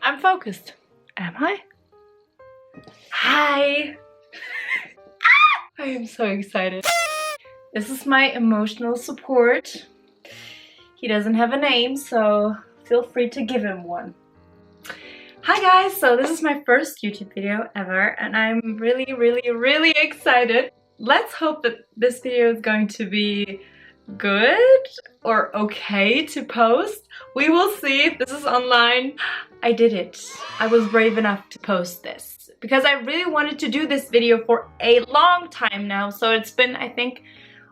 I'm focused. Am I? Hi! I am so excited. This is my emotional support. He doesn't have a name, so feel free to give him one. Hi guys, so this is my first YouTube video ever and I'm really excited. Let's hope that this video is going to be good or okay to post. We will see if this is online. I did it. I was brave enough to post this because I really wanted to do this video for a long time now. So it's been, I think,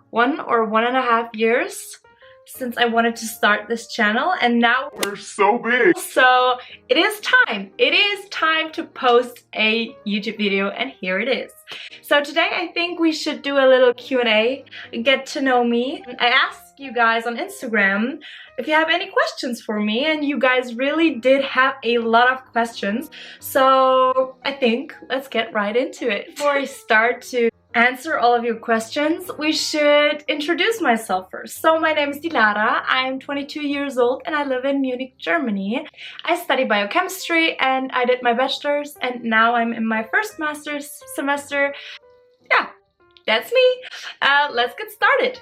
1 or 1.5 years since I wanted to start this channel, and now we're so big. So it is time. It is time to post a YouTube video, and here it is. So today I think we should do a little Q&A, get to know me. I asked you guys on Instagram if you have any questions for me, and you guys really did have a lot of questions. So I think let's get right into it. Before I start to answer all of your questions, we should introduce myself first. So my name is Dilara, I'm 22 years old and I live in Munich, Germany. I study biochemistry and I did my bachelor's and now I'm in my first master's semester. Yeah, that's me. Let's get started.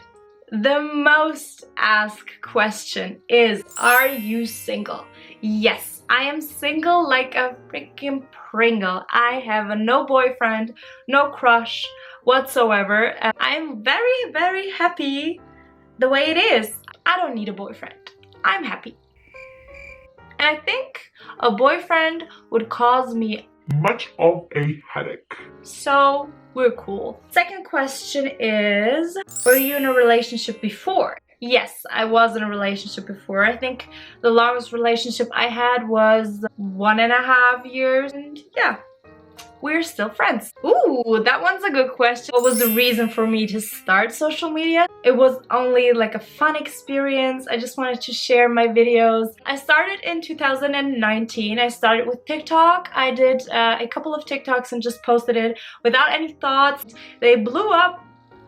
The most asked question is, are you single? Yes, I am single like a freaking Pringle. I have no boyfriend, no crush whatsoever. I'm very happy the way it is. I don't need a boyfriend. I'm happy. And I think a boyfriend would cause me much of a headache. So we're cool. Second question is, were you in a relationship before? Yes, I was in a relationship before. I think the longest relationship I had was 1.5 years, and yeah, we're still friends. Ooh, that one's a good question. What was the reason for me to start social media? It was only like a fun experience. I just wanted to share my videos. I started in 2019. I started with TikTok. I did a couple of TikToks and just posted it without any thoughts. They blew up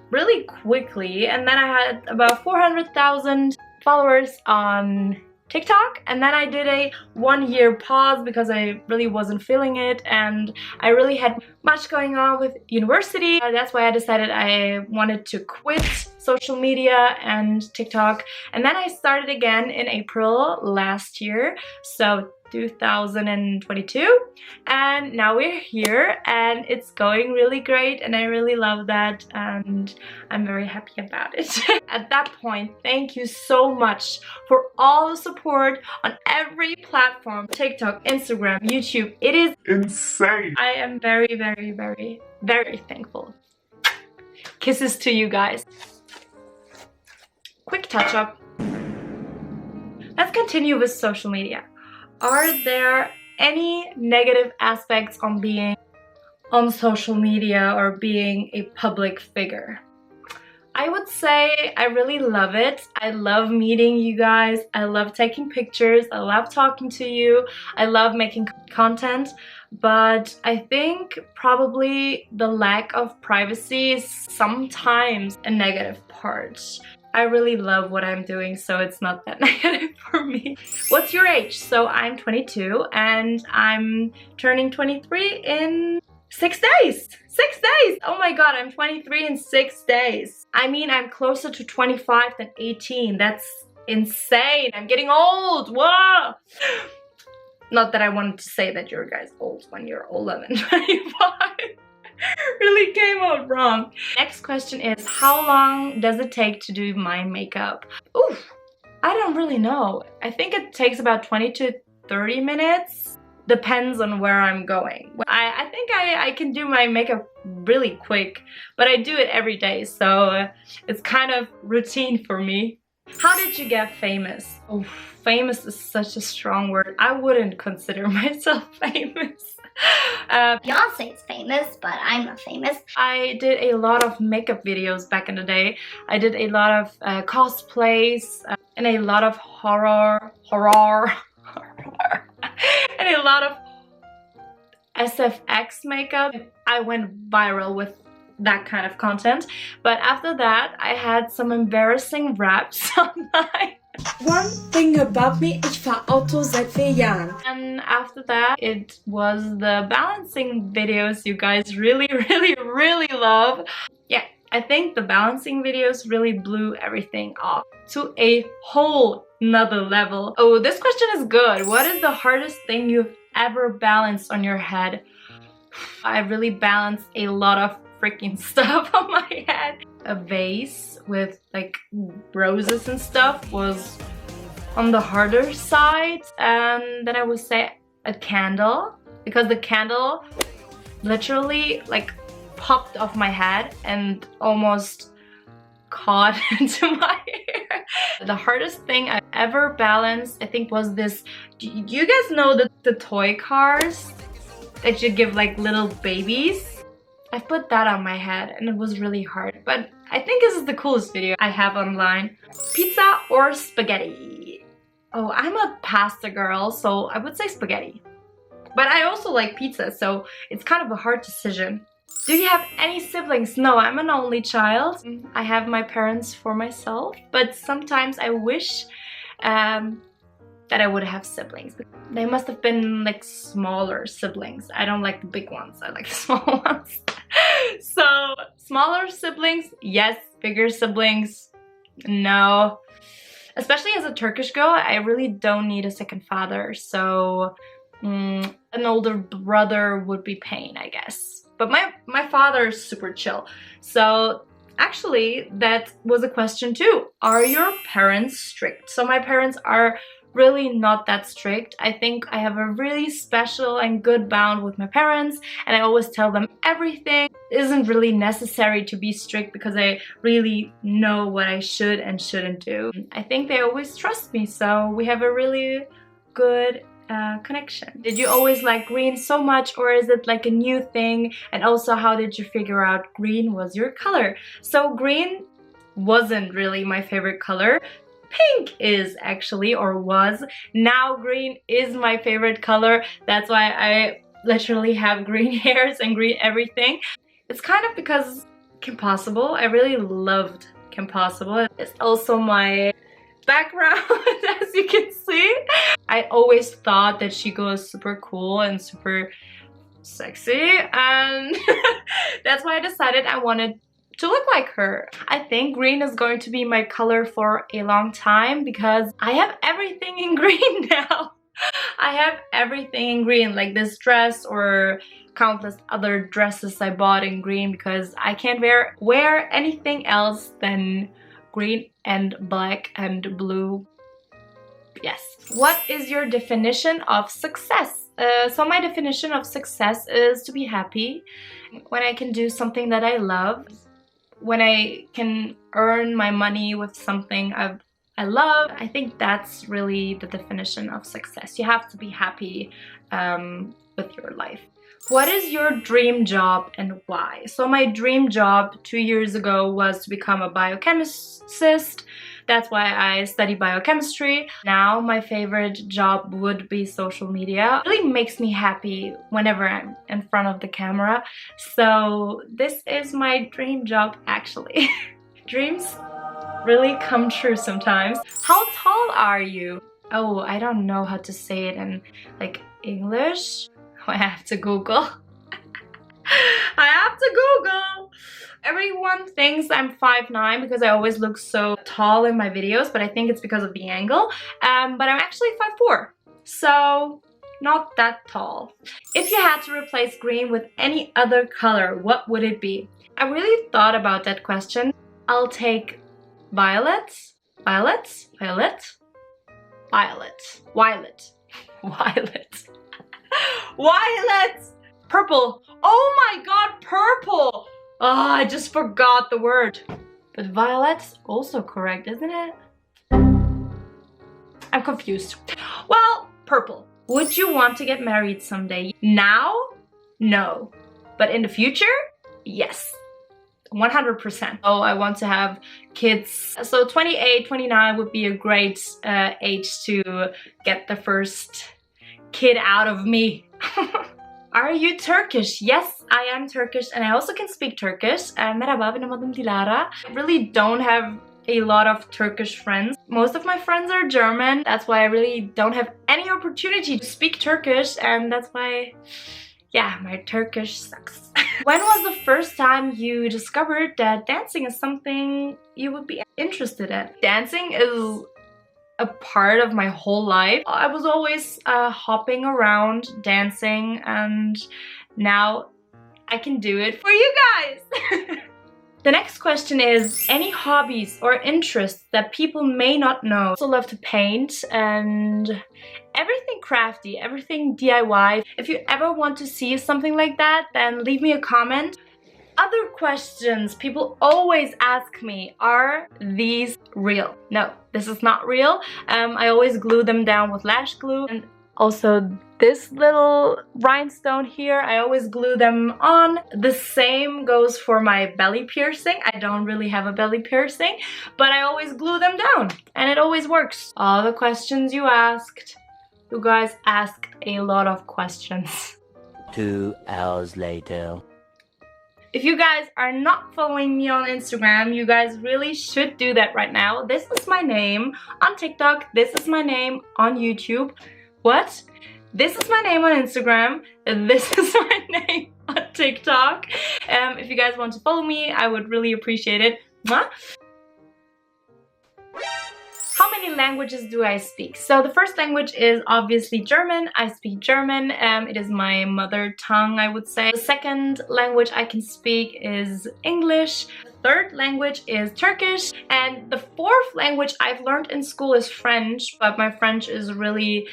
really quickly, and then I had about 400,000 followers on TikTok, and then I did a 1-year pause because I really wasn't feeling it and I really had much going on with university. That's why I decided I wanted to quit social media and TikTok, and then I started again in April last year, so 2022, and now we're here and it's going really great and I really love that and I'm very happy about it. At that point, thank you so much for all the support on every platform, TikTok, Instagram, YouTube. It is insane. I am very thankful. Kisses to you guys. Quick touch up. Let's continue with social media. Are there any negative aspects on being on social media or being a public figure? I would say I really love it. I love meeting you guys. I love taking pictures. I love talking to you. I love making content. But I think probably the lack of privacy is sometimes a negative part. I really love what I'm doing, so it's not that negative for me. What's your age? So I'm 22 and I'm turning 23 in 6 days. 6 days! Oh my god, I'm 23 in 6 days. I mean, I'm closer to 25 than 18. That's insane. I'm getting old. Whoa! Not that I wanted to say that you're guys old when you're older than 25. Really came out wrong. Next question is, how long does it take to do my makeup? Oof, I don't really know. I think it takes about 20 to 30 minutes. Depends on where I'm going. I think I can do my makeup really quick, but I do it every day, so it's kind of routine for me. How did you get famous? Oh, famous is such a strong word. I wouldn't consider myself famous. Beyonce's famous, but I'm not famous. I did a lot of makeup videos back in the day. I did a lot of cosplays and a lot of horror, and a lot of SFX makeup. I went viral with that kind of content, but after that I had some embarrassing raps online One thing about me, ich fahr Auto seit 4 Jahren. And after that, it was the balancing videos you guys really love. Yeah, I think the balancing videos really blew everything off to a whole nother level. Oh, this question is good. What is the hardest thing you've ever balanced on your head? I really balanced a lot of freaking stuff on my head. A vase with like roses and stuff was on the harder side, and then I would say a candle, because the candle literally like popped off my head and almost caught into my hair. The hardest thing I ever balanced, I think, was this. Do you guys know the toy cars that you give like little babies? I put that on my head and it was really hard, but I think this is the coolest video I have online. Pizza or spaghetti? Oh, I'm a pasta girl, so I would say spaghetti. But I also like pizza, so it's kind of a hard decision. Do you have any siblings? No, I'm an only child. I have my parents for myself, but sometimes I wish that I would have siblings. They must have been like smaller siblings. I don't like the big ones, I like the small ones. So smaller siblings, yes. Bigger siblings, no. Especially as a Turkish girl, I really don't need a second father. So an older brother would be pain, I guess. But my father is super chill. So actually, that was a question too. Are your parents strict? So my parents are really not that strict. I think I have a really special and good bond with my parents, and I always tell them everything. It isn't really necessary to be strict because I really know what I should and shouldn't do. I think they always trust me, so we have a really good connection. Did you always like green so much, or is it like a new thing? And also, how did you figure out green was your color? So green wasn't really my favorite color. Pink is actually, or was. Now green is my favorite color. That's why I literally have green hairs and green everything. It's kind of because Kim Possible. I really loved Kim Possible. It's also my background, as you can see. I always thought that she goes super cool and super sexy, and that's why I decided I wanted to look like her. I think green is going to be my color for a long time because I have everything in green now. I have everything in green, like this dress or countless other dresses I bought in green, because I can't wear anything else than green and black and blue. Yes. What is your definition of success? So my definition of success is to be happy when I can do something that I love, when I can earn my money with something I love. I think that's really the definition of success. You have to be happy with your life. What is your dream job and why? So my dream job 2 years ago was to become a biochemist. That's why I study biochemistry. Now my favorite job would be social media. It really makes me happy whenever I'm in front of the camera. So this is my dream job, actually. Dreams really come true sometimes. How tall are you? Oh, I don't know how to say it in like English. I have to Google. I have to Google. Everyone thinks I'm 5'9" because I always look so tall in my videos, but I think it's because of the angle. But I'm actually 5'4", so not that tall. If you had to replace green with any other color, what would it be? I really thought about that question. I'll take violet, violet, violet, violet, violet, violet, violet, purple. Oh my god, purple! Oh, I just forgot the word. But violet's also correct, isn't it? I'm confused. Well, purple. Would you want to get married someday? Now? No. But in the future? Yes. 100%. Oh, I want to have kids. So 28, 29 would be a great age to get the first kid out of me. Are you Turkish? Yes, I am Turkish, and I also can speak Turkish. Merhaba, benim adım Dilara. I really don't have a lot of Turkish friends. Most of my friends are German. That's why I really don't have any opportunity to speak Turkish, and that's why, yeah, my Turkish sucks. When was the first time you discovered that dancing is something you would be interested in? Dancing is a part of my whole life. I was always hopping around dancing, and now I can do it for you guys. The next question is, any hobbies or interests that people may not know? I also love to paint and everything crafty, everything DIY. If you ever want to see something like that, then leave me a comment. Other questions people always ask me, are these real? No, this is not real. I always glue them down with lash glue, and also this little rhinestone here, I always glue them on. The same goes for my belly piercing. I don't really have a belly piercing, but I always glue them down and it always works. All the questions you asked. You guys asked a lot of questions. 2 hours later. If you guys are not following me on Instagram, you guys really should do that right now. This is my name on TikTok. This is my name on YouTube. What? This is my name on Instagram. This is my name on TikTok. If you guys want to follow me, I would really appreciate it. Mwah. How many languages do I speak? So the first language is obviously German. I speak German. It is my mother tongue, I would say. The second language I can speak is English. The third language is Turkish. And the fourth language I've learned in school is French, but my French is really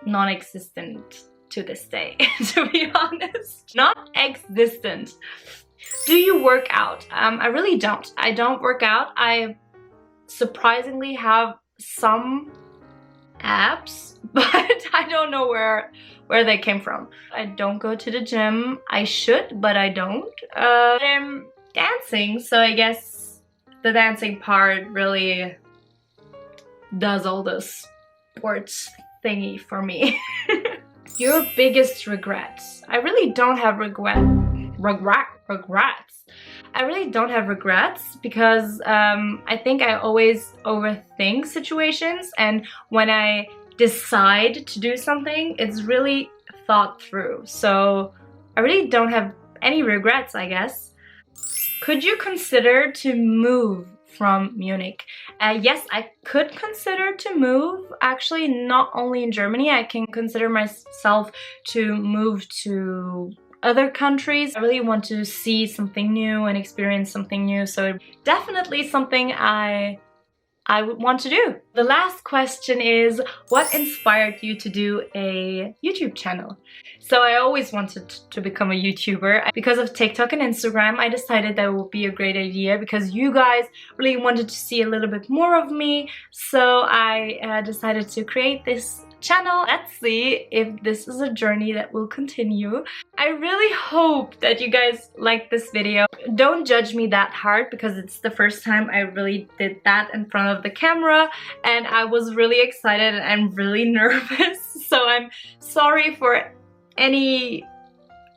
non-existent to this day, to be honest. Not existent. Do you work out? I really don't. I don't work out. I surprisingly have some abs, but I don't know where they came from. I don't go to the gym. I should, but I don't. I'm dancing, so I guess the dancing part really does all the sports thingy for me. Your biggest regrets? I really don't have regrets. I really don't have regrets because I think I always overthink situations, and when I decide to do something, it's really thought through. So I really don't have any regrets, I guess. Could you consider to move from Munich? Yes, I could consider to move. Actually, not only in Germany, I can consider myself to move to other countries. I really want to see something new and experience something new, so definitely something I would want to do. The last question is, what inspired you to do a YouTube channel? So I always wanted to become a YouTuber. Because of TikTok and Instagram, I decided that would be a great idea because you guys really wanted to see a little bit more of me. So I decided to create this channel. Let's see if this is a journey that will continue. I really hope that you guys like this video. Don't judge me that hard because it's the first time I really did that in front of the camera, and I was really excited and I'm really nervous. So I'm sorry for any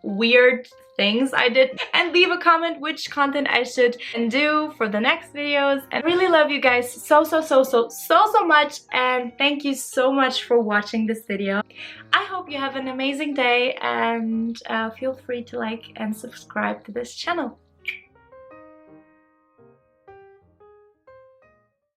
weird things I did, and leave a comment which content I should do for the next videos. And I really love you guys so much, and thank you so much for watching this video. I hope you have an amazing day, and feel free to like and subscribe to this channel.